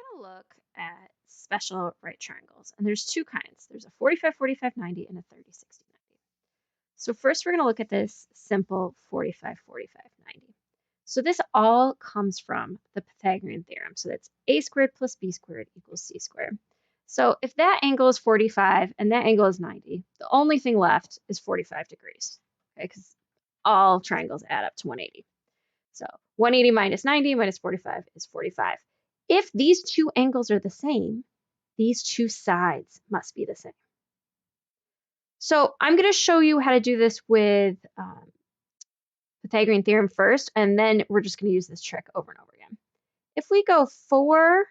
going to look at special right triangles. And there's two kinds. There's a 45, 45, 90 and a 30, 60, 90. So first we're going to look at this simple 45, 45, 90. So this all comes from the Pythagorean theorem. So that's a squared plus b squared equals c squared. So if that angle is 45 and that angle is 90, the only thing left is 45 degrees, okay? Because all triangles add up to 180. So 180 minus 90 minus 45 is 45. If these two angles are the same, these two sides must be the same. So I'm going to show you how to do this with Pythagorean theorem first, and then we're just going to use this trick over and over again. If we go 4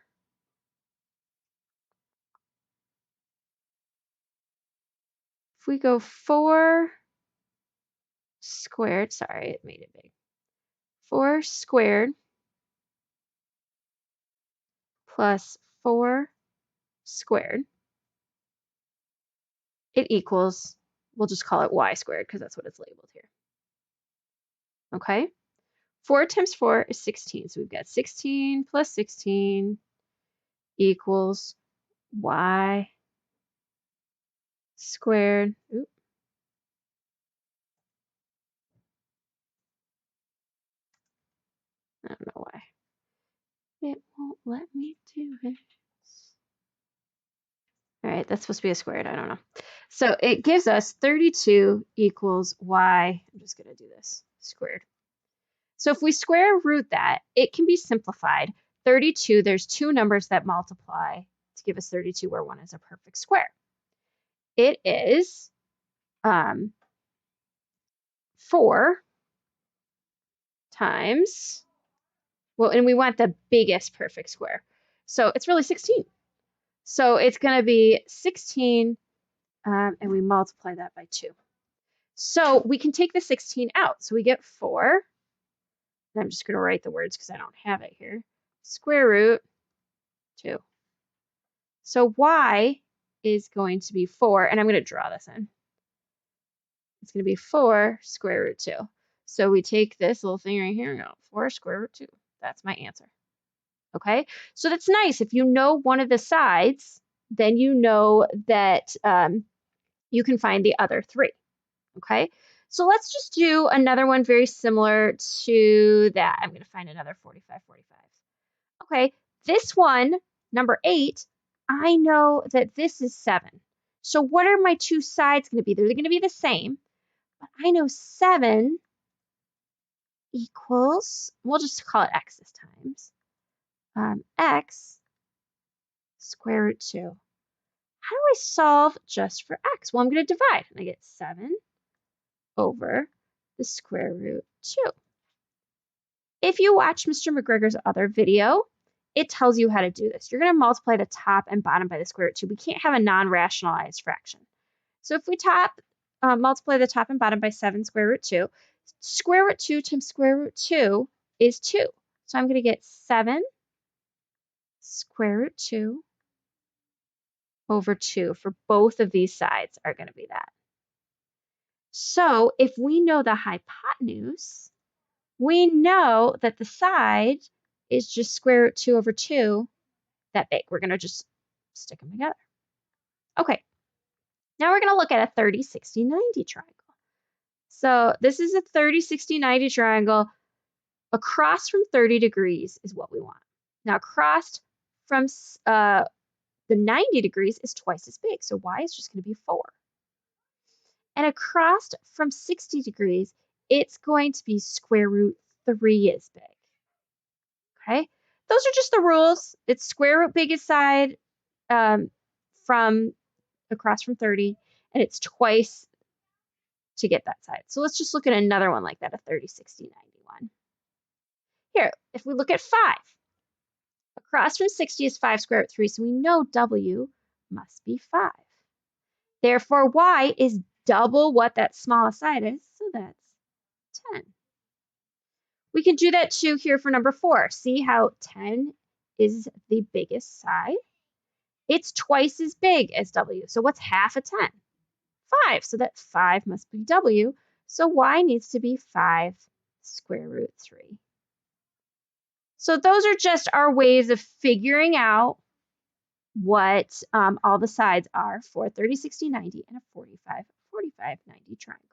squared, sorry, it made it big. 4 squared plus 4 squared, it equals, we'll just call it y squared because that's what it's labeled here. Okay? 4 times 4 is 16. So we've got 16 plus 16 equals y squared. Oop. I don't know why. It won't let me do it. All right, that's supposed to be a squared. I don't know. So it gives us 32 equals y. I'm just going to do this squared. So if we square root that, it can be simplified. 32, there's two numbers that multiply to give us 32, where one is a perfect square. It is 4 times, well, and we want the biggest perfect square. So it's really 16. So it's going to be 16, and we multiply that by 2. So we can take the 16 out. So we get 4. And I'm just going to write the words because I don't have it here. Square root 2. So y is going to be 4, and I'm going to draw this in. It's going to be 4 square root 2. So we take this little thing right here and go 4 square root 2. That's my answer. Okay, so that's nice. If you know one of the sides, then you know that you can find the other 3. Okay, so let's just do another one very similar to that. I'm going to find another 45, 45. Okay, this one, number 8, I know that this is 7. So what are my two sides going to be? They're going to be the same, but I know 7 equals, we'll just call it x this time, x square root 2. How do I solve just for x? Well, I'm going to divide, and I get 7 over the square root 2. If you watch Mr. McGregor's other video, it tells you how to do this. You're going to multiply the top and bottom by the square root 2. We can't have a non-rationalized fraction. So if we multiply the top and bottom by 7 square root 2, square root 2 times square root 2 is 2. So I'm going to get 7 square root 2 over 2 for both of these sides are going to be that. So if we know the hypotenuse, we know that the side is just square root 2 over 2 that big. We're going to just stick them together. Okay, now we're going to look at a 30, 60, 90 triangle. So this is a 30, 60, 90 triangle. Across from 30 degrees is what we want. Now across from the 90 degrees is twice as big, so y is just going to be 4. And across from 60 degrees, it's going to be square root 3 as big. Okay, those are just the rules. It's square root biggest side from across from 30, and it's twice to get that side. So let's just look at another one like that, a 30, 60, 91. Here, if we look at 5, across from 60 is 5 square root 3, so we know w must be 5. Therefore, y is double what that smallest side is, so that's 10. We can do that too here for number 4. See how 10 is the biggest side? It's twice as big as w. So what's half of 10? 5. So that 5 must be w. So y needs to be 5 square root 3. So those are just our ways of figuring out what all the sides are for 30, 60, 90 and a 45, 45, 90 triangle.